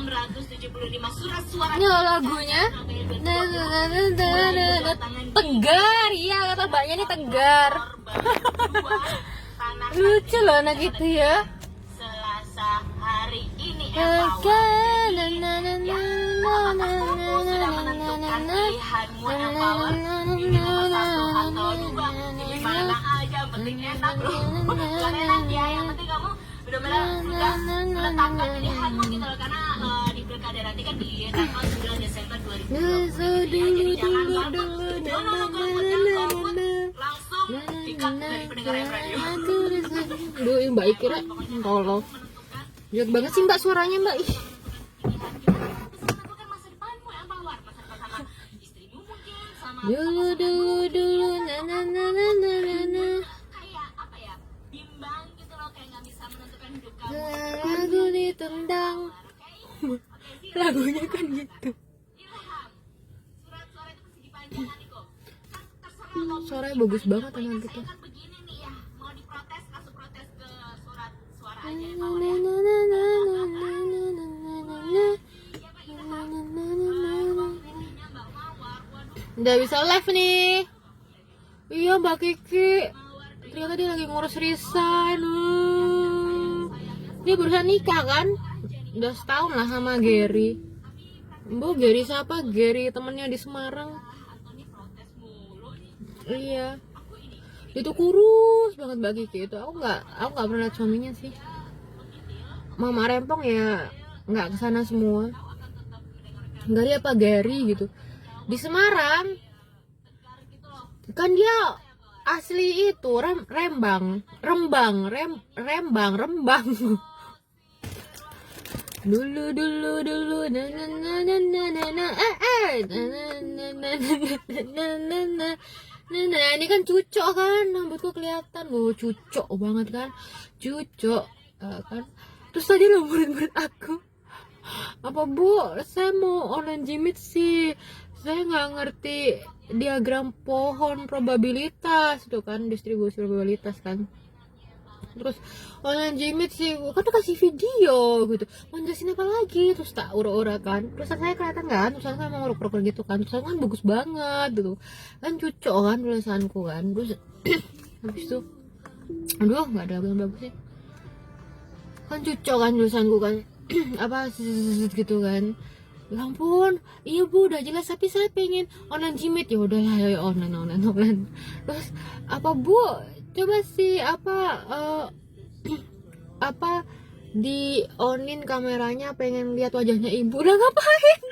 675 surat suara. Ini lagunya Tegar, iya kata mbaknya nih Tegar. Lucu loh anak itu ya. Selasa hari ini Tegar, sudah menentukan pilihanmu Empower. Ini nomor 1 atau 2. Pilih mana aja, yang penting enak loh. Bukan enak ya, yang penting kamu benar-benar sudah menetapkan pilihanmu gitu loh. Karena di pilkada nanti kan di tanggal 9 Desember 2020. Jadi jangan golput, langsung dikat dari pendengaran radio. Aduh, yang Mbak kira tolong. Jelek banget sih Mbak suaranya Mbak. Ih. Dulu na na na na na na. Kayak apa ya, bimbang gitu loh, kayak nggak bisa menentukan hidup kamu. Lagu ditendang. Lagunya kan gitu. Surat-suara itu persegi panjang nanti kok. Terserah mau Suaranya bagus banget emang gitu. kan begini nih ya, mau diprotes langsung protes ke surat suara aja ya, Na Power na ya. na na na na na na na na. Udah bisa live nih. Iya Mbak Kiki. Ternyata dia lagi ngurus resign. Dia barusan nikah kan? Udah setahun lah sama Gary. Mbak Gary siapa? Gary temennya di Semarang. Iya. Dia tuh kurus banget Mbak Kiki itu. Aku nggak pernah lihat suaminya sih. Mama Rempong ya nggak kesana semua. Gary apa Gary gitu. Di Semarang kan dia asli itu Rembang dulu na na na na na na na na na na na. Ini kan cucok kan, rambutku kelihatan loh, cucok banget kan, cucok kan. Terus tadi lo murid-murid aku, apa Bu, saya mau online jimit sih, saya nggak ngerti diagram pohon probabilitas itu kan, distribusi probabilitas kan. Terus online jimit sih, kan tuh kasih video gitu, mau jelasin apa lagi, terus tak ura-ura kan, tulisan saya kelihatan kan, tulisan saya emang urut-urut gitu kan, tulisan kan bagus banget gitu kan, cucok kan tulisanku kan. Terus habis itu aduh nggak ada yang bagus sih kan, cucok kan tulisanku kan. Apa gitu kan, ya ampun iya Bu udah jelas, tapi saya pengen online jimit. Ya udahlah ya online. Terus apa Bu, coba sih apa di onin kameranya, pengen lihat wajahnya Ibu. Udah ngapain?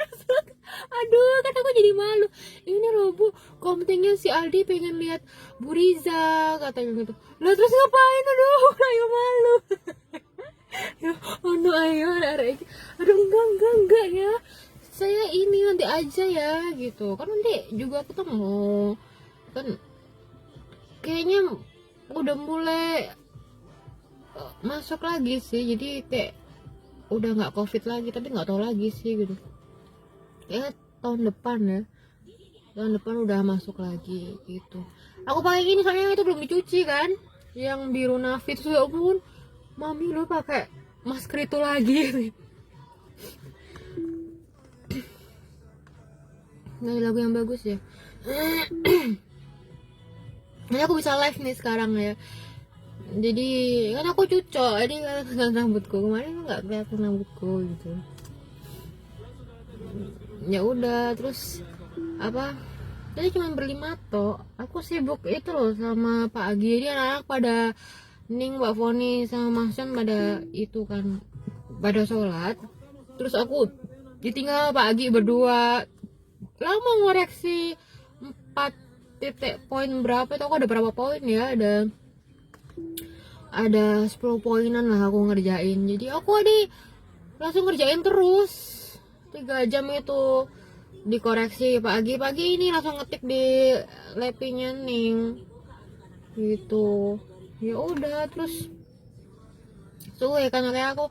Aduh kan aku jadi malu. Ini loh Bu, komtingnya si Aldi pengen lihat Bu Riza katanya gitu. Lah terus ngapain? Aduh ayo malu. Oh no, ayo arek. Aduh enggak ya, saya ini nanti aja ya gitu kan, nanti juga ketemu kan, kayaknya udah mulai masuk lagi sih, jadi kayak udah nggak covid lagi, tapi nggak tahu lagi sih gitu ya, tahun depan udah masuk lagi gitu. Aku pakai ini soalnya itu belum dicuci kan, yang biru navy itu. Ya ampun mami lu pakai masker itu lagi. Nggak, lagu yang bagus ya. Ini aku bisa live nih sekarang ya. Jadi kan aku cucok, jadi kan rambutku kemarin nggak kelihatan rambutku gitu. Ya udah, terus apa? Tadi cuma berlima toh. Aku sibuk itu loh sama Pak Agi. Dia anak pada Ning, Mbak Foni sama Mas Son pada itu kan, pada sholat. Terus aku ditinggal Pak Agi berdua. Lama ngoreksi 4 titik poin berapa itu, aku ada berapa poin ya, ada 10 poinan lah aku ngerjain. Jadi aku langsung ngerjain terus 3 jam itu, dikoreksi pagi ini langsung ngetik di laptopnya Ning gitu. Ya udah, terus suwe kan kayak aku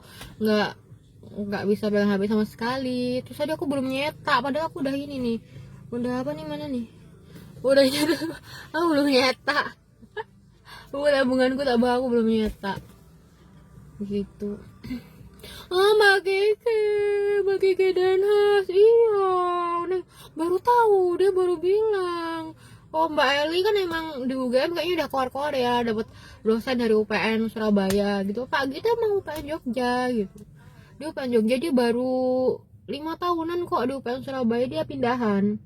nggak bisa pegang HP sama sekali. Terus tadi aku belum nyetak, padahal aku udah ini nih, udah apa nih, mana nih, udah nyetak. Aku belum nyetak. Tabunganku tak bawa, aku belum nyetak gitu. Oh Mbak Kiki Kiki Den Haas. Iya, Neng baru tahu, dia baru bilang. Oh, Mbak Eli kan emang di UGM kayaknya udah keluar-keluar ya, dapat dosen dari UPN Surabaya gitu. Pak gitu emang UPN Jogja gitu. Dia UPN Jogja, dia baru 5 tahunan kok di UPN Surabaya, dia pindahan.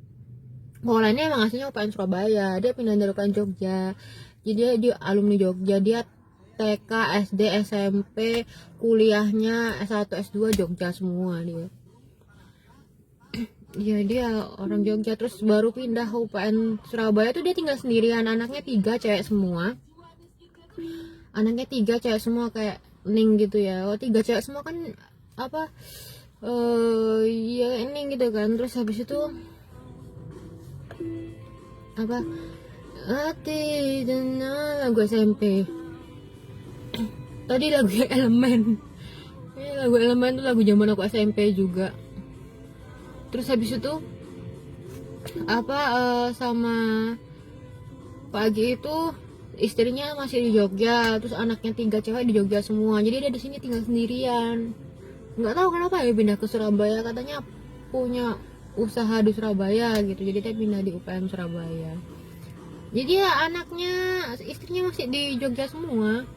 Lainnya emang aslinya UPN Surabaya, dia pindah dari UPN Jogja. Jadi dia alumni Jogja, dia TK, SD, SMP, kuliahnya S1, S2 Jogja semua dia. Iya, dia orang Jogja, terus baru pindah ke UPN Surabaya tuh dia tinggal sendirian, anaknya 3 cewek semua. Anaknya 3 cewek semua kayak Ning gitu ya. Oh, 3 cewek semua kan apa? Ya Ning gitu kan. Terus habis itu apa? Hati dan lagu SMP. Tadi lagu Elemen. Lagu Elemen tuh lagu zaman aku SMP juga. Terus habis itu apa sama pagi itu istrinya masih di Jogja, terus anaknya 3 cewek di Jogja semua. Jadi dia di sini tinggal sendirian. Nggak tahu kenapa ya pindah ke Surabaya, katanya punya usaha di Surabaya gitu. Jadi dia pindah di UPM Surabaya. Jadi ya anaknya, istrinya masih di Jogja semua.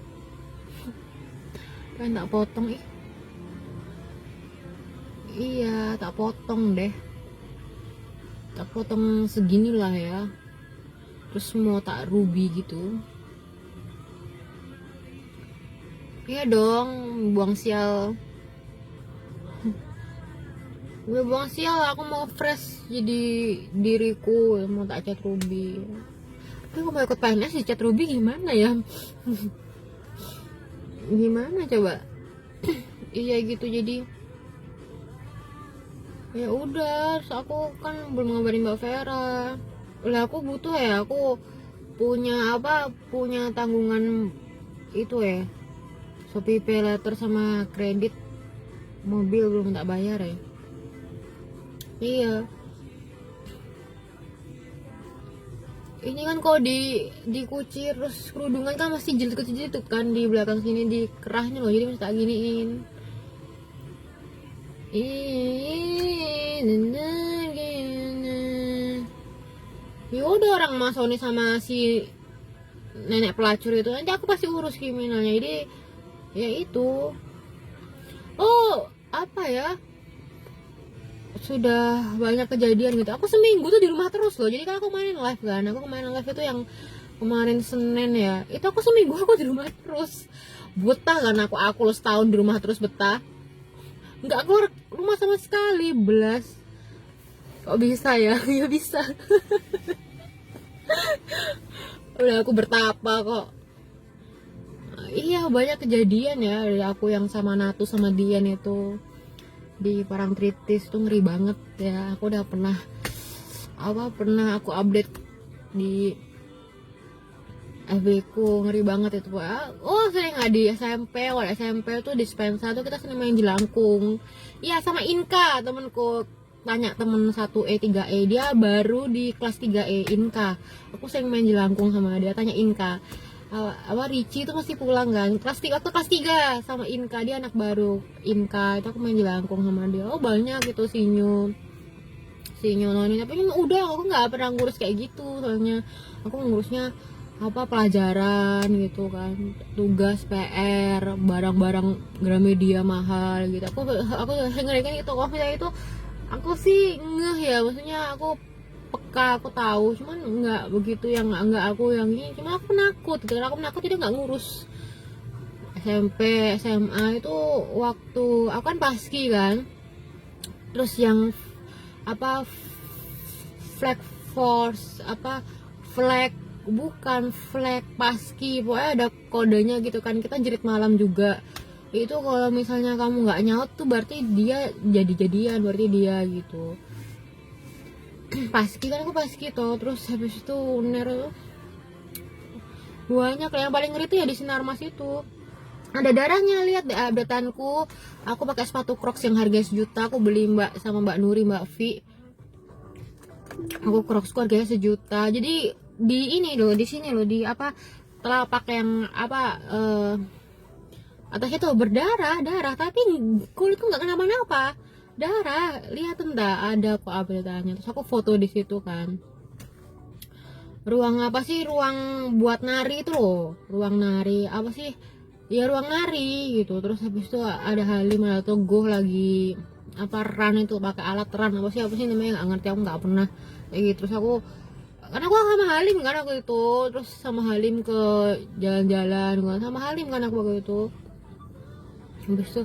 Kan tak potong ih. Iya, tak potong deh. Tak potong segini lah ya. Terus mau tak ruby gitu. Iya dong, buang sial. Gue buang sial, aku mau fresh jadi diriku, mau tak cat ruby. Tapi aku mau ikut PNS di cat ruby gimana ya? Gimana coba? Iya gitu, jadi ya udah, terus aku kan belum ngabarin Mbak Vera. Lah aku butuh ya, aku punya apa, punya tanggungan itu ya, Shopee Pay Later sama kredit mobil belum tak bayar ya. Iya, ini kan kalau dikucir terus kerudungan kan masih jilid-jilid kan di belakang sini, di kerahnya loh, jadi masih tak giniin. Ya udah, orang Mas Sony sama si nenek pelacur itu nanti aku pasti urus kriminalnya. Jadi ya itu, oh apa ya, sudah banyak kejadian gitu. Aku seminggu tuh di rumah terus loh. Jadi kan aku main live kan, aku main live itu yang kemarin Senin ya, itu aku seminggu aku di rumah terus. Betah kan aku lo setahun di rumah terus, betah, nggak keluar rumah sama sekali, belas. Kok bisa ya? Ya bisa. Udah aku bertapa kok. Iya, banyak kejadian ya dari aku yang sama Natu sama Dian itu di Parangtritis tuh ngeri banget ya. Aku udah pernah aku update di FB ku, ngeri banget itu. Oh, saya nggak di SMP, waktu SMP tuh dispensa tuh kita sering main jelangkung. Iya, sama Inka, temenku. Tanya temen 1E 3E, dia baru di kelas 3E, Inka. Aku sering main jelangkung sama dia, tanya Inka. Ricci itu masih pulang kan, kelas 3, waktu kelas 3 sama Inka, dia anak baru. Inka itu aku main jelangkung sama dia. Oh banyak gitu, sinyo noni. Tapi udah, aku nggak pernah ngurus kayak gitu, soalnya aku ngurusnya apa, pelajaran gitu kan, tugas PR, barang-barang Gramedia mahal gitu. Aku ngerikan itu. Kalau misalnya itu aku sih ngeh ya, maksudnya aku peka, aku tahu, cuman nggak begitu yang nggak aku yang ini. Cuma aku penakut gitu, aku penakut jadi nggak ngurus. SMP SMA itu waktu aku kan paski kan, terus yang apa, flag force, apa flag, bukan flag paski, pokoknya ada kodenya gitu kan. Kita jerit malam juga. Itu kalau misalnya kamu nggak nyaut tuh berarti dia jadi-jadian, berarti dia gitu. Paski kan, aku paski toh. Terus habis itu uner tuh banyak. Yang paling ngeri tuh ya di Sinarmas itu ada darahnya, lihat deh updateanku. Aku pakai sepatu Crocs yang harga 1 juta, aku beli sama Mbak Nuri, Mbak Vi. Aku Crocsku harganya 1 juta. Jadi di ini loh, di sini loh, di apa, telapak yang apa, atasnya tuh berdarah, tapi kulitku nggak kenapa-napa. darah, lihat enggak ada kok beritanya. Terus aku foto di situ kan, ruang apa sih, ruang buat nari itu loh, ruang nari apa sih ya, ruang nari gitu. Terus habis itu ada Halim, ada Teguh lagi apa run itu, pakai alat run apa sih namanya, nggak ngerti, aku nggak pernah kayak gitu. Terus aku, karena aku sama Halim kan aku itu, terus sama Halim ke jalan-jalan kan sama Halim kan aku waktu itu. Habis itu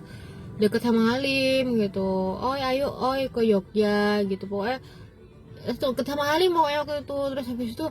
deket sama Halim gitu, oi ayo oi ke Jogja gitu pokoknya, deket sama Halim pokoknya waktu itu. Terus habis itu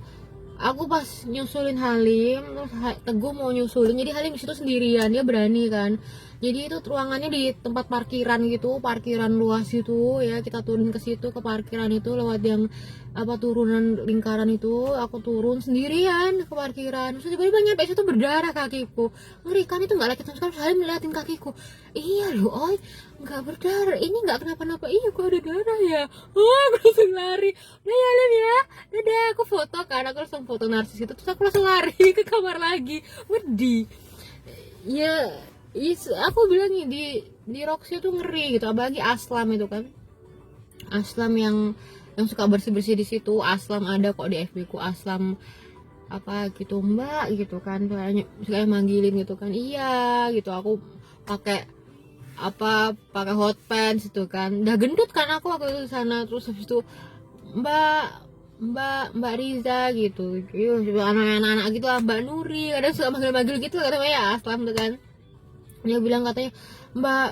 aku pas nyusulin Halim, terus Teguh mau nyusulin, jadi Halim di situ sendirian, dia berani kan. Jadi itu ruangannya di tempat parkiran gitu, parkiran luas itu ya, kita turun ke situ ke parkiran itu lewat yang apa turunan lingkaran itu, aku turun sendirian ke parkiran. Terus tiba-tiba nyampe situ berdarah kakiku, ngeri kan, itu nggak lagi sama sekali. Halim ngeliatin kakiku, iya loh oi nggak berdarah, ini nggak kenapa-napa, iya kok ada darah ya. Oh aku langsung lari, udah ya Halim ya, dadah, aku foto kan, aku langsung foto narsis itu, terus aku langsung lari ke kamar lagi, wedi ya. Aku bilang nih di Roxy tuh ngeri gitu, apalagi Aslam itu kan, Aslam yang suka bersih di situ. Aslam ada kok di FB ku, Aslam apa gitu mbak gitu kan, kayaknya suka manggilin gitu kan, iya gitu. Aku pakai pakai hot pants itu kan, udah gendut kan aku waktu itu di sana. Terus habis itu Mbak Riza gitu, anak-anak gitu lah, Mbak Nuri kadang suka manggil gitu katanya ya Aslam tuh kan. Dia bilang katanya,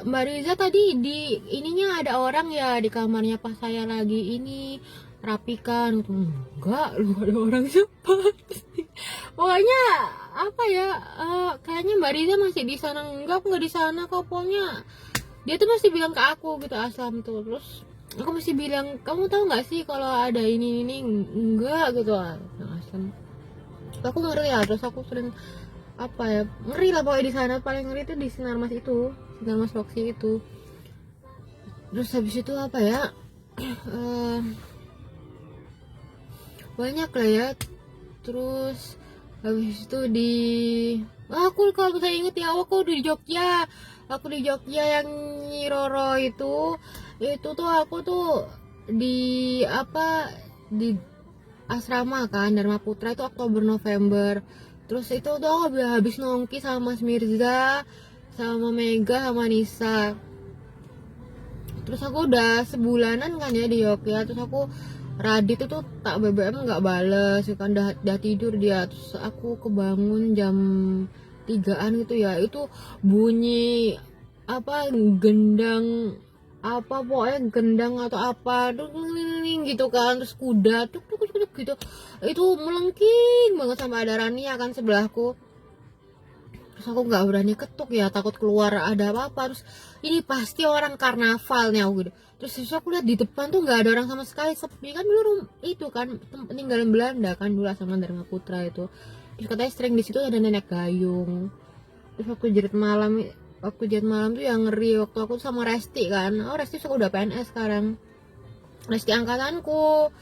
Mbak Riza tadi di ininya ada orang ya di kamarnya pas saya lagi ini rapikan gitu. Enggak, lu ada orang siapa? Pokoknya apa ya, kayaknya Mbak Riza masih di sana. Enggak, aku nggak di sana kok. Pokoknya dia tuh masih bilang ke aku gitu, Aslam tuh. Terus aku masih bilang, kamu tahu nggak sih kalau ada ini enggak gitu. Nah, Aslam, aku ngeri ya. Terus aku sering apa ya, ngeri lah pokoknya di sana. Paling ngeri itu di Sinarmas itu, Sinarmas Roxy itu. Terus habis itu apa ya, banyak lah ya. Terus habis itu aku kalau saya inget ya, aku di Jogja, yang Nyi Roro itu tuh aku tuh di di asrama kan Dharma Putra itu Oktober November. Terus itu tuh aku habis nongki sama Mas Mirza, sama Mega, sama Nisa. Terus aku udah sebulanan kan ya di Jogja. Terus aku Radit itu tak BBM nggak bales kan, udah tidur dia. Terus aku kebangun jam 3-an gitu ya, itu bunyi gendang pokoknya gendang atau apa tuh gitu kan. Terus kuda tuk gitu, itu melengking banget sama ada Rania kan sebelahku. Terus aku nggak berani ketuk ya, takut keluar ada apa-apa. Terus ini pasti orang karnaval nih aku gitu. Terus aku lihat di depan tuh nggak ada orang sama sekali, sepi kan. Dulu itu kan peninggalan Belanda kan dulu sama Dharma Putra itu. Terus katanya sering di situ ada nenek gayung. Terus waktu jerit malam tuh yang ngeri waktu aku sama Resti kan. Oh Resti udah PNS sekarang, Resti angkatanku.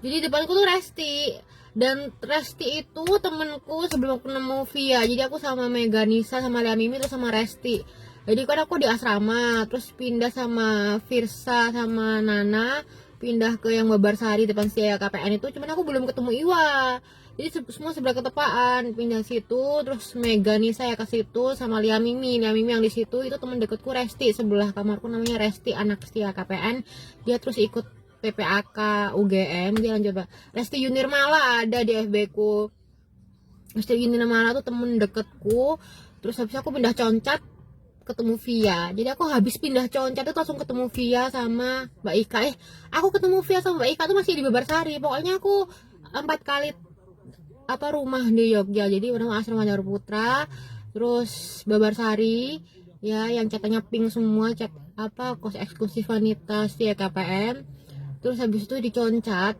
Jadi depanku tuh Resti, dan Resti itu temenku sebelum aku nemu Via. Jadi aku sama Mega, Nisa, sama Lia Mimi terus sama Resti. Jadi kan aku di asrama, terus pindah sama Firsa sama Nana, pindah ke yang Babarsari depan Setia KPN itu. Cuman aku belum ketemu Iwa, jadi semua sebelah ketepaan pindah situ. Terus Mega, Nisa ya ke situ, sama Lia Mimi yang di situ itu teman deketku Resti, sebelah kamarku namanya Resti, anak Setia KPN. Dia terus ikut PPAK UGM, dia lanjut Resti Yunirmala ada di FB ku. Resti Yunirmala tuh temen deketku. Terus habis aku pindah Concat ketemu Via. Jadi aku habis pindah Concat itu langsung ketemu Via sama Mbak Ika. Aku ketemu Via sama Mbak Ika tuh masih di Babarsari. Pokoknya aku 4 kali rumah di Jogja. Jadi pertama asrama Dharma Putra, terus Babarsari ya yang catanya pink semua, cat kos eksklusif wanita Setia KPN. Terus habis itu di Concat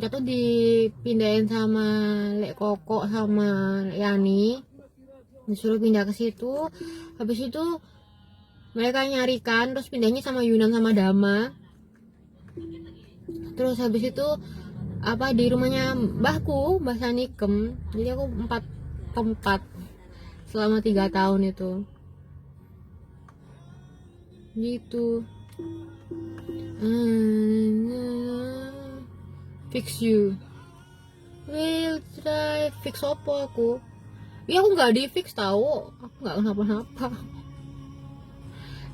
tuh dipindahin sama Lek Koko sama Yani, disuruh pindah ke situ. Habis itu mereka nyarikan, terus pindahnya sama Yunan sama Dama. Terus habis itu di rumahnya mbahku, Mbah Sanikem. Jadi aku 4 tempat selama 3 tahun itu gitu. Fix you. Will try fix apa aku? Ya aku nggak di fix tahu, aku nggak kenapa-napa.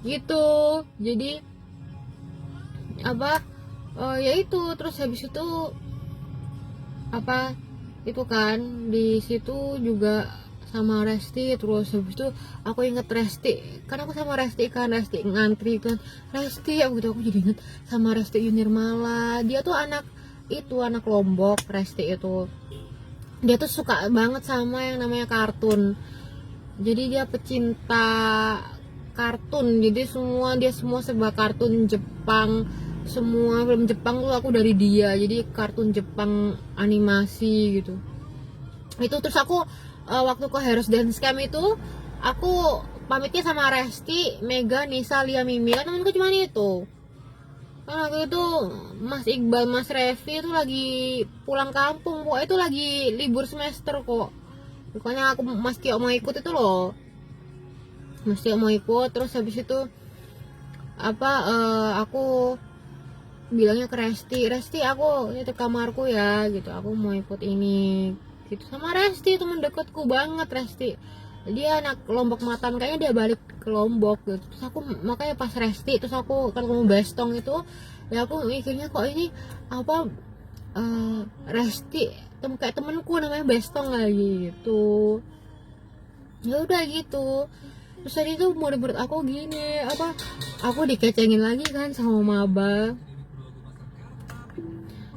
Gitu. Jadi apa? Ya itu, terus habis itu apa? Itu kan di situ juga sama Resti, terus habis itu aku inget Resti, karena aku sama Resti kan, Resti ngantri kan, Resti aku jadi inget sama Resti Yunirmala. Dia tuh anak Lombok. Resti itu dia tuh suka banget sama yang namanya kartun, jadi dia pecinta kartun, jadi dia semua serba kartun Jepang, semua film Jepang tuh aku dari dia, jadi kartun Jepang animasi gitu. Itu terus aku waktu ke Heroes Dance Camp itu aku pamitnya sama Resti, Mega, Nisa, Lia, Mimi, kan temanku cuma itu. Kan waktu itu Mas Iqbal, Mas Revi itu lagi pulang kampung, pokoknya itu lagi libur semester kok. Pokoknya aku Mas Tio mau ikut itu loh, Mas Tio mau ikut. Terus habis itu apa aku bilangnya ke Resti aku nitip kamarku ya gitu, aku mau ikut ini gitu sama Resti, teman dekatku banget Resti, dia anak Lombok Matan, kayaknya dia balik ke Lombok gitu. Terus aku makanya pas Resti, terus aku kan ketemu Bestong itu ya, aku mikirnya kok ini apa Resti kayak temenku namanya Bestong lagi gitu. Ya udah gitu. Terus tadi tuh murid-murid aku gini apa, aku dikecengin lagi kan sama maba.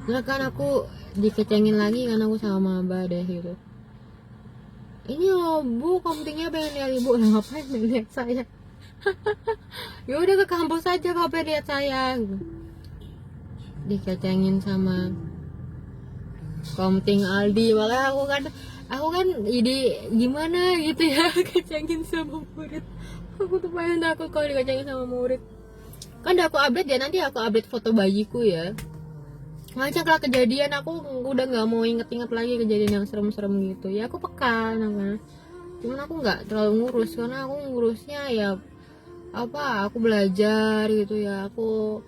Nah kan aku dikecengin lagi kan aku sama maba deh gitu. Ini loh bu, kampungnya pengen lihat ibu. Lah ngapain lihat saya? Ya udah ke kampus aja kalau pengen lihat saya gitu. Dikecengin sama Komting Aldi, makanya aku kan jadi gimana gitu ya, kecengin sama murid. Aku tuh paling takut kalau dikecengin sama murid. Kan udah aku update ya, nanti aku update foto bayiku ya. Ngajak lah kejadian, aku udah nggak mau inget-inget lagi kejadian yang serem-serem gitu ya. Aku peka kan, cuman aku nggak terlalu ngurus karena aku ngurusnya ya apa, aku belajar gitu ya, aku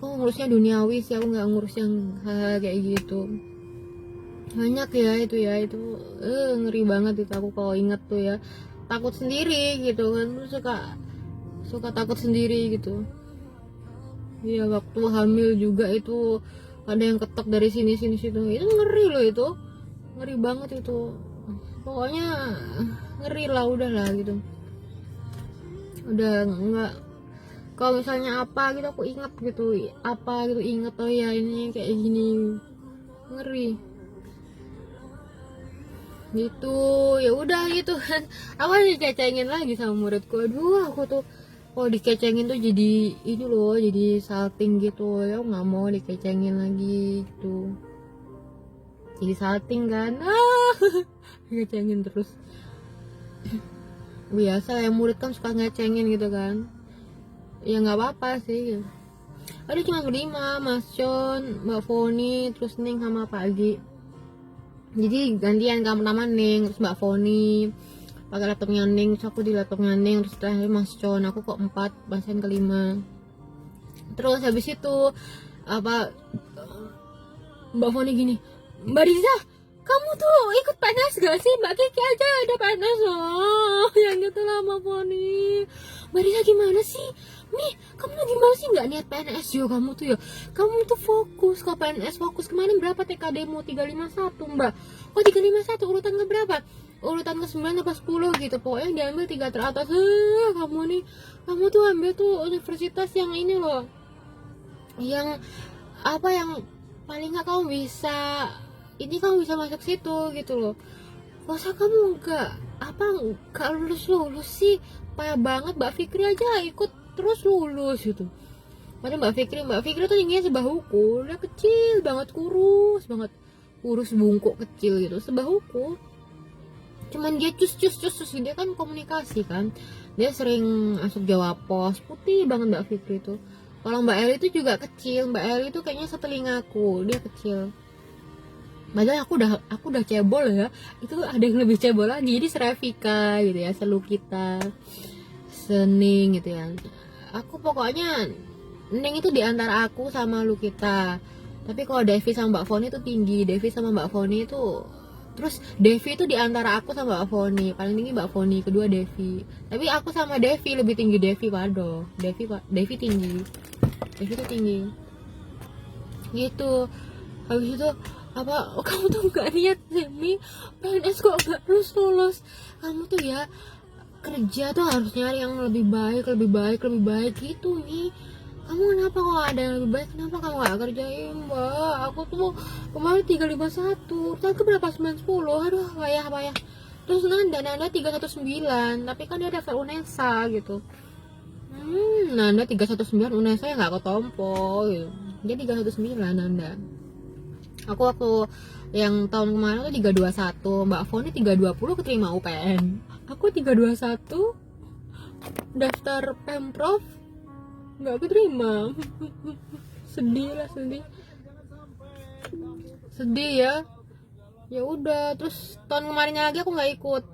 ngurusnya duniawi sih, aku nggak ngurus yang hal kayak gitu. Banyak ya itu ngeri banget itu, aku kalau inget tuh ya takut sendiri gitu kan, suka takut sendiri gitu. Iya, waktu hamil juga itu ada yang ketok dari sini situ, itu ngeri loh, itu ngeri banget itu, pokoknya ngeri lah, udahlah gitu, udah nggak. Kalau misalnya apa gitu aku ingat gitu, apa gitu inget, oh ya ini kayak gini, ngeri gitu. Ya udah gitu kan, aku dikecengin lagi sama muridku. Aduh, aku tuh kalau dikecengin tuh jadi ini loh, jadi salting gitu ya, nggak mau dikecengin lagi gitu, jadi salting kan. Dikecengin terus. Biasa yang murid kan suka ngecengin gitu kan, ya nggak apa-apa sih. Ada cuma berlima, Mas John, Mbak Foni, terus Ning sama Pak Agi. Jadi gantian, kamu nama Ning, terus Mbak Foni pakai laptopnya Ning, terus aku di laptopnya Ning, terus terakhir Mas John, aku kok 4, bahasan kelima. Terus habis itu apa, Mbak Foni gini, Mbak Riza, kamu tuh ikut PNS gak sih? Mbak Kiki aja ada PNS loh. Yang gitu lah Mbak Foni. Mbak Riza gimana sih? Nih, kamu tuh gimana sih nggak niat PNS yo, kamu tuh ya? Kamu tuh fokus ke PNS, fokus. Kemarin berapa TKD-mu? 351 Mbak. Oh 351, urutan ke berapa? Urutan ke 9 apa 10 gitu. Pokoknya diambil 3 teratas. Kamu tuh ambil tuh universitas yang ini loh, yang apa, yang paling nggak kamu bisa masuk situ gitu loh. Masa kamu nggak lulus sih? Payah banget. Mbak Fikri aja ikut terus lulus gitu. Padahal Mbak Fikri tuh tingginya sebahuku, dia kecil banget, kurus bungkuk kecil gitu, sebahuku. Cuman dia cus dia kan komunikasi kan, dia sering masuk Jawa Pos, putih banget Mbak Fikri tuh. Kalau Mbak Eli itu juga kecil, Mbak Eli itu kayaknya setelingaku, dia kecil. Padahal aku udah cebol ya, itu ada yang lebih cebol lagi. Jadi Serafika gitu ya, Selukita, Sening gitu ya. Aku pokoknya Neng itu di antara aku sama Lukita. Tapi kalau Devi sama Mbak Foni itu tinggi. Devi sama Mbak Foni itu, terus Devi itu di antara aku sama Mbak Foni. Paling tinggi Mbak Foni, kedua Devi. Tapi aku sama Devi lebih tinggi Devi, waduh. Devi tinggi. Devi itu tinggi. Gitu. Habis itu apa, kamu tuh nggak niat semi PNS kok nggak lulus. Kamu tuh ya kerja tuh harus nyari yang lebih baik gitu nih. Kamu kenapa kok ada yang lebih baik, kenapa kamu gak kerjain? Mbak, aku tuh kemarin 351, saya ke berapa, 910, aduh payah. Terus Nanda 319, tapi kan dia daftar UNESA gitu. Nanda 319 UNESA ya gak ketompo gitu. Dia 319 Nanda. Aku waktu yang tahun kemarin tuh 321, Mbak Foni 320 keterima UPN. Aku 321 daftar Pemprov nggak keterima. sedih ya. Ya udah, terus tahun kemarinnya lagi aku nggak ikut.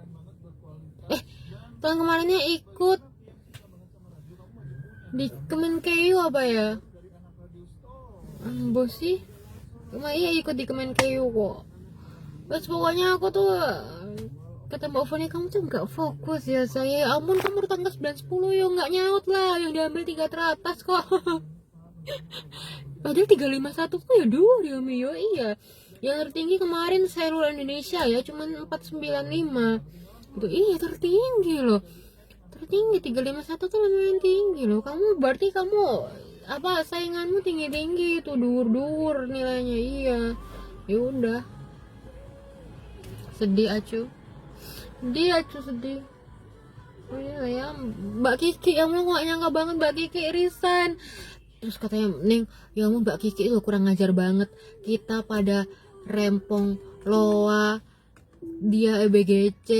Tahun kemarinnya ikut di Kemenkeu apa ya, bos sih. Iya ikut di Kemenkeu kok. Terus pokoknya aku tuh kata Mbak Foni, kamu tuh nggak fokus ya saya. Ya ampun, kamu udah tanggal 9-10 ya nggak nyaut lah, yang diambil 3 teratas kok. Padahal 351 tuh ya dua diambil ya. Iya, yang tertinggi kemarin Serul Indonesia ya, cuman 495 itu. Iya tertinggi loh, tertinggi 351 tuh lumayan tinggi loh. Kamu berarti kamu apa, sainganmu tinggi tuh, dur nilainya. Iya, ya udah, sedih acu. Oh iya ya, Mbak Kiki, kamu gak nyangka banget Mbak Kiki resign. Terus katanya, Neng, ya kamu Mbak Kiki itu kurang ngajar banget. Kita pada rempong loa, dia EBGC,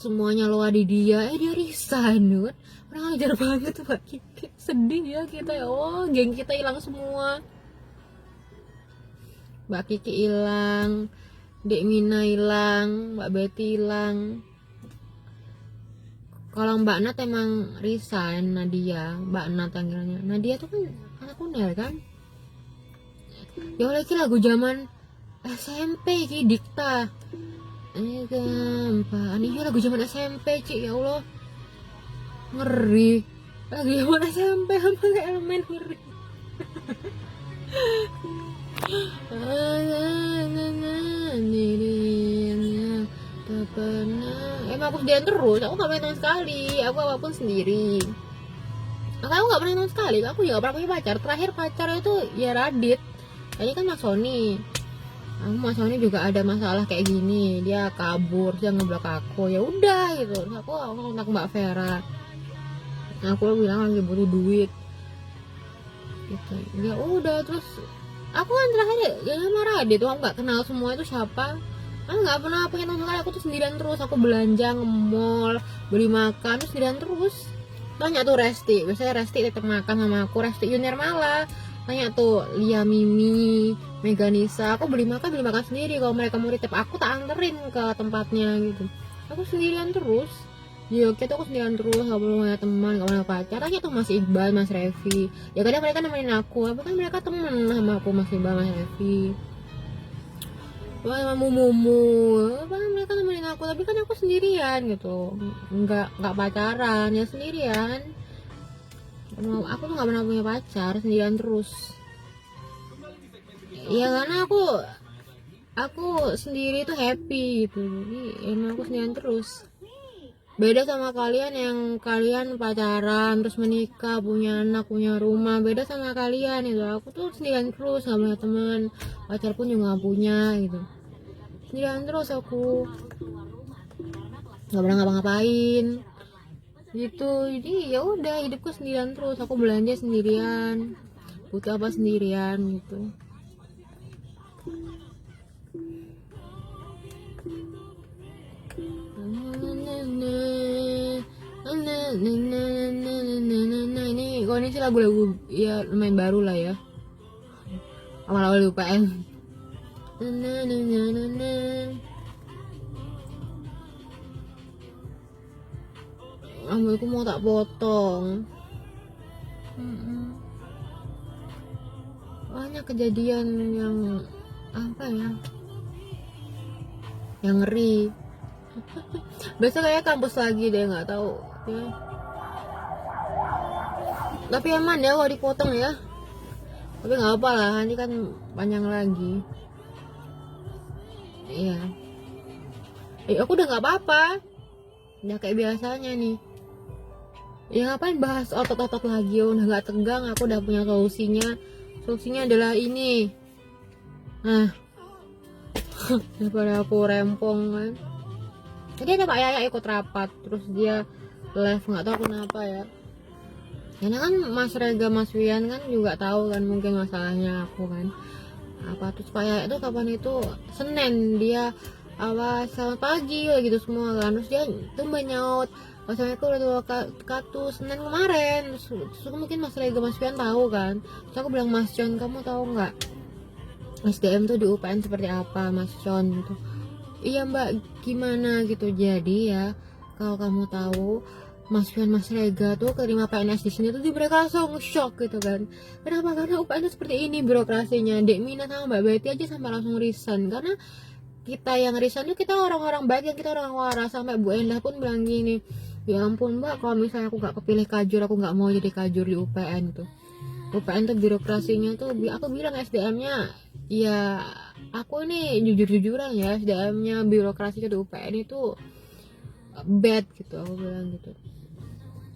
semuanya loa di dia, dia resign kan. Kurang ngajar banget tuh Mbak Kiki. Sedih ya kita ya, oh geng kita hilang semua. Mbak Kiki hilang, Dek Mina hilang, Mbak Betty hilang. Kalau Mbak Nat emang resign, Mbak Nat tanggilnya. Nadia tuh kan anak Uner kan. Ya lagi lagu zaman SMP ki Dikta. Gampang. Ini lagu zaman SMP, Cik, ya Allah. Ngeri. Lagu zaman SMP apa elemen ngeri. Tak pernah. Emang aku sendirian terus, aku gak pernah teman sekali. Aku apapun sendiri. Aku gak pernah teman sekali. Aku juga gak pernah punya pacar. Terakhir pacar itu ya Radit. Ini kan Mas Sony. Mas Sony juga ada masalah kayak gini. Dia kabur, dia ngeblok aku. Ya udah gitu. Terus aku kontak Mbak Vera. Aku bilang lagi butuh duit. Gitu. Ya udah, terus aku kan terakhir ya sama Radit. Aku gak kenal semua itu siapa. Aku nggak pernah punya teman sekali, aku tuh sendirian terus. Aku belanja, nge-mall, beli makan, terus sendirian terus. Tanya tuh Resti, biasanya Resti tetap makan sama aku. Resti Yuniar malah tanya tuh Lia, Mimi, Meganisa. Aku beli makan sendiri. Kalau mereka mau titip aku tak anterin ke tempatnya gitu. Aku sendirian terus. Ya kita aku sendirian terus, gak perlu punya teman, gak punya pacar. Tanya tuh Mas Iqbal, Mas Revi. Ya kadang mereka nemenin aku, tapi kan mereka temen sama aku, Mas Iqbal, Mas Revi. Wah, mumu, apa mereka nemenin aku, tapi kan aku sendirian gitu, nggak pacaran ya, sendirian. Aku tuh nggak pernah punya pacar, sendirian terus. Ya karena aku sendiri tuh happy gitu, jadi emang aku sendirian terus. Beda sama kalian yang kalian pacaran terus menikah, punya anak, punya rumah. Beda sama kalian itu. Aku tuh sendirian terus, nggak punya teman, pacar pun juga nggak punya gitu. Sendirian terus aku, nggak pernah ngapa-ngapain gitu. Jadi ya udah, hidupku sendirian terus. Aku belanja sendirian, butuh apa sendirian gitu. Ini kok ini sih lagu-lagu ya lumayan baru lah ya, awal-awal UPN. Rambutku mau tak potong. banyak kejadian yang apa ya, yang ngeri. Besok kayak kampus lagi deh, nggak tahu ya. Tapi aman ya kalau dipotong ya. Tapi nggak apa lah, ini kan panjang lagi. Iya. Aku udah nggak apa-apa. Udah kayak biasanya nih. Ya ngapain bahas otot-otot lagi, udah nggak tegang. Aku udah punya solusinya. Solusinya adalah ini. Nah, daripada aku rempong kan. Jadi ada Pak Yaya ikut rapat, terus dia live, nggak tahu kenapa ya. Karena kan Mas Rega, Mas Wian kan juga tahu kan mungkin masalahnya aku kan. Apa terus Pak Yaya itu kapan itu Senin dia apa selamat pagi gitu semua kan. Terus dia tuh nyaut Assalamualaikum warahmatullahi wabarakatuh Senin kemarin. Terus mungkin Mas Rega, Mas Wian tahu kan. Terus aku bilang, Mas John kamu tahu nggak SDM tuh di UPN seperti apa Mas John gitu. Iya Mbak, gimana gitu. Jadi ya kalau kamu tahu Mas John, Mas Rega tuh keterima PNS di sini tuh mereka langsung shock gitu kan. Kenapa? Karena UPN tuh seperti ini birokrasinya. Dek Mina sama Mbak Betty aja sampai langsung resign karena kita yang resign tuh kita orang-orang baik, yang kita orang waras. Sampai Bu Endah pun bilang gini, ya ampun Mbak, kalau misalnya aku gak kepilih kajur, aku gak mau jadi kajur di UPN tuh. UPN tuh birokrasinya tuh, aku bilang SDM-nya ya aku nih jujur-jujuran ya, SDM-nya birokrasinya di UPN itu bad gitu, aku bilang gitu,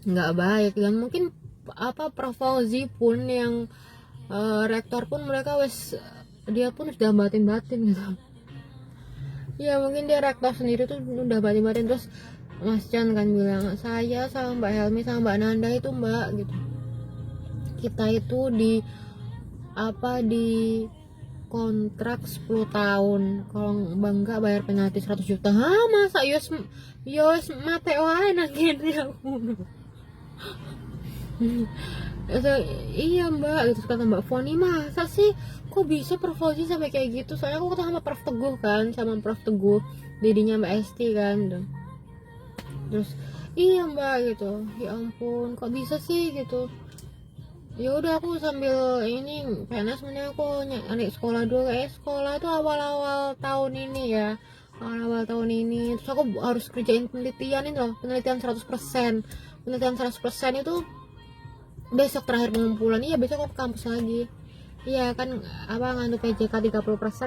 nggak baik. Dan mungkin apa Prof Fauzi pun yang rektor pun mereka dia pun sudah batin-batin gitu ya, mungkin dia rektor sendiri tuh udah batin-batin. Terus Mas Chan kan bilang, saya sama Mbak Helmi sama Mbak Nanda itu Mbak gitu, kita itu di kontrak 10 tahun, kalau bangga bayar penalti 100 juta. Masa yos mate wae nang kene aku. Iya Mbak, gitu kata Mbak Foni. Masa sih kok bisa Prof Fauzi sampai kayak gitu? Soalnya aku ketemu sama Prof Teguh kan, sama Prof Teguh dedinya Mbak Esti kan tuh. Terus iya Mbak gitu, ya ampun kok bisa sih gitu. Ya udah aku sambil ini PNS, mending aku nyari sekolah dulu. Sekolah tuh awal-awal tahun ini ya, awal-awal tahun ini. Terus aku harus kerjain penelitian ini loh, penelitian 100%. Penelitian 100% itu besok terakhir pengumpulan. Iya besok aku ke kampus lagi. Iya kan apa nganu PJK 30%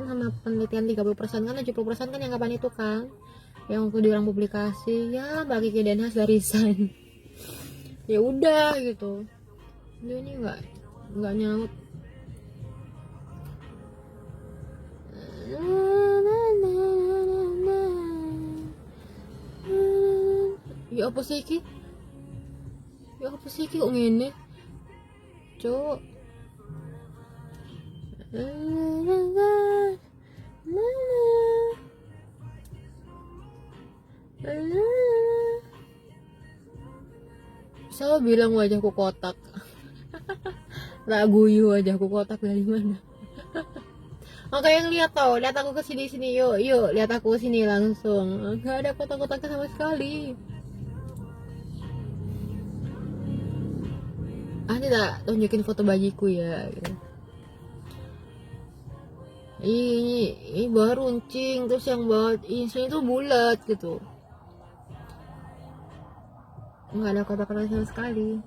sama penelitian 30% kan, 70% kan yang kapan itu kan yang waktu diorang publikasi. Ya Mbak Kiki Denhas dari resign. Ya udah gitu. Dia ini nggak nyaut. Ya apa sih ki? Ya apa sih ki kok ngene? Cuk. Siapa bilang wajahku kotak? Tak guyu wajahku kotak dari mana? Oke yang lihat tau, lihat aku kesini yuk, lihat aku kesini langsung. Gak ada kotak-kotaknya sama sekali. Tidak tunjukin foto bajiku ya. Gitu. Ini baru runcing, terus yang bawah isinya tuh bulat gitu. Nggak ada kotak-kotak sama sekali.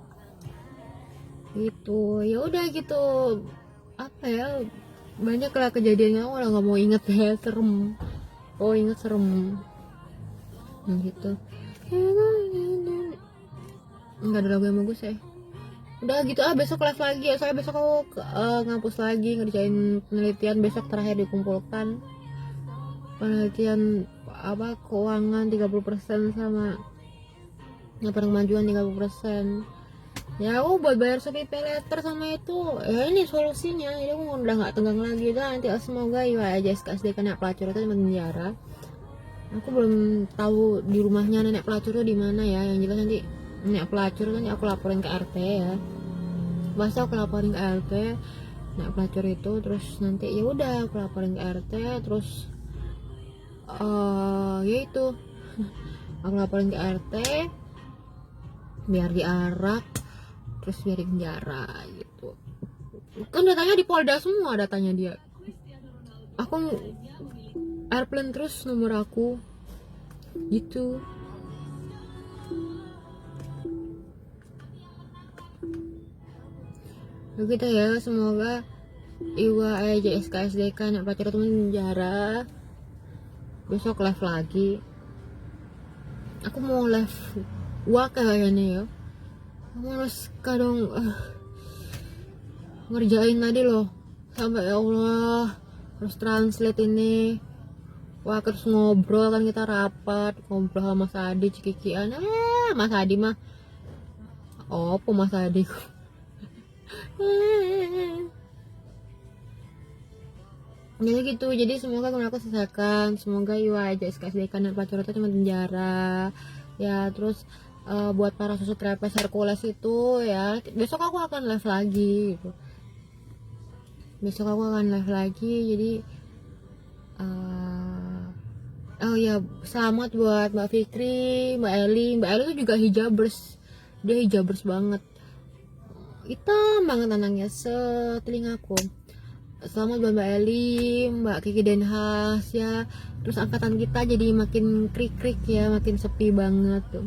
Gitu, ya udah gitu. Apa ya? Banyak lah kejadiannya, aku nggak mau inget ya, serem. Oh inget serem. Gitu. Nggak ada lagu yang bagus ya. Udah gitu besok live lagi ya, soalnya besok aku ngampus lagi ngerjain penelitian. Besok terakhir dikumpulkan penelitian apa keuangan 30% sama kemajuan 30%. Ya aku buat bayar SPP letter sama itu ya, ini solusinya. Jadi aku udah nggak tegang lagi dah. Nanti semoga ya SKSD kena pelacur itu penjara. Aku belum tahu di rumahnya nenek pelacur itu di mana ya. Yang jelas nanti nenek pelacur nanti aku laporin ke RT ya. Masa aku laporin ke RT nenek pelacur itu, terus nanti ya udah aku laporin ke RT, terus ya itu aku laporin ke RT biar diarak, terus biar di penjara gitu. kan datanya di Polda semua, datanya dia. Aku airplane terus nomor aku gitu. Begitu ya, semoga Iwa aja SKSDK anak pacar temen penjara. Besok live lagi. Aku mau live wak kayaknya ya. Males kadang ngerjain tadi loh. Sampai ya Allah harus translate ini. Wah, terus ngobrol kan, kita rapat ngobrol sama Mas Adi cikikian. Mas Adi mah opo Mas Adi. Jadi gitu, jadi semoga kemarin aku selesaikan, semoga Iwa aja SKSD dan pacar itu cuma penjara ya. Terus buat para susu trapes Hercules itu ya, besok aku akan live lagi gitu. Besok aku akan live lagi, jadi oh ya, selamat buat Mbak Fikri, Mbak Eli tuh juga hijabers, dia hijabers banget, hitam banget anaknya setelingaku. Selamat buat Mbak Eli, Mbak Kiki Denhas ya. Terus angkatan kita jadi makin krik-krik ya, makin sepi banget tuh.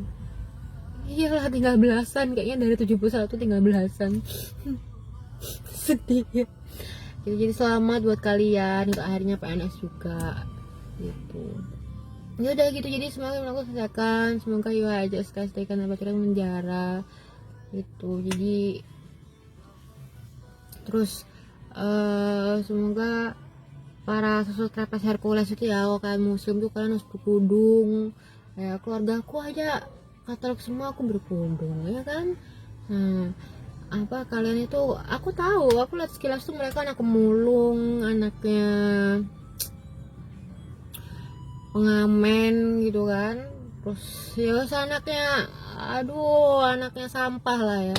Iyalah, tinggal belasan, kayaknya dari 71 tinggal belasan. Sedih ya. Jadi selamat buat kalian, untuk akhirnya PNS juga gitu. Ya udah gitu, jadi semoga aku selesaikan, semoga Iwa aja sekali dan pacaran penjara gitu. Jadi terus semoga para susu trapes Hercules itu ya, kalau kalian muslim tuh kalian harus berkerudung ya. Keluarga aku aja Katolik semua, aku berkerudung ya kan. Apa kalian itu, aku tahu, aku lihat sekilas tuh mereka anak pemulung, anaknya pengamen gitu kan. Terus ya anaknya, aduh, anaknya sampah lah ya.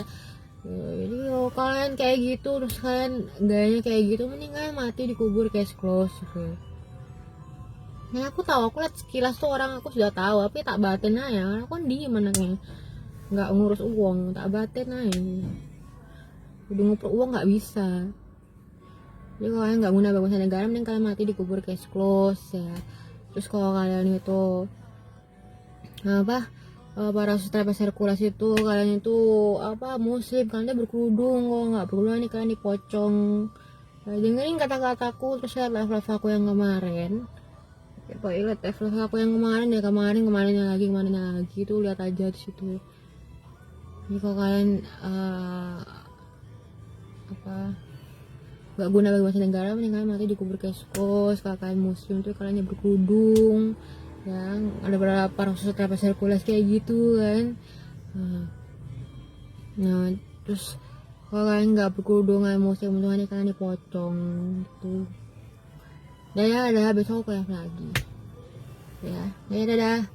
Jadi kalau kalian kayak gitu, terus kalian gayanya kayak gitu, mending kalian mati dikubur case close gitu. Nah aku tahu, aku lihat sekilas tuh orang, aku sudah tahu, tapi tak batin aja, aku kan diem anaknya, nggak ngurus uang, tak batin aja. Udah ngumpul uang nggak bisa. Jadi kalau kalian nggak guna bangsa negara, mending kalian mati dikubur case close ya. Terus kalau kalian itu apa, para trapes Hercules itu, kalian itu apa muslim, kalian berkerudung, kalau nggak berkerudung nih kalian dipocong. Nah, dengerin kata-kataku, terus lihat live aku yang kemarin ya, lihat live aku yang kemarin ya, kemarinnya lagi itu, lihat aja di situ. Jadi kalau kalian apa nggak guna bagi bangsa negara, mending kalian mati dikubur keskos. Kalau kalian muslim tuh kalian berkerudung ya, ada beberapa susu trapes Hercules kayak gitu kan. Nah terus kalau kalian nggak berkerudung, kalian muslim tuh kalian dipocong gitu. Dadah, besok aku live lagi ya. Dadah.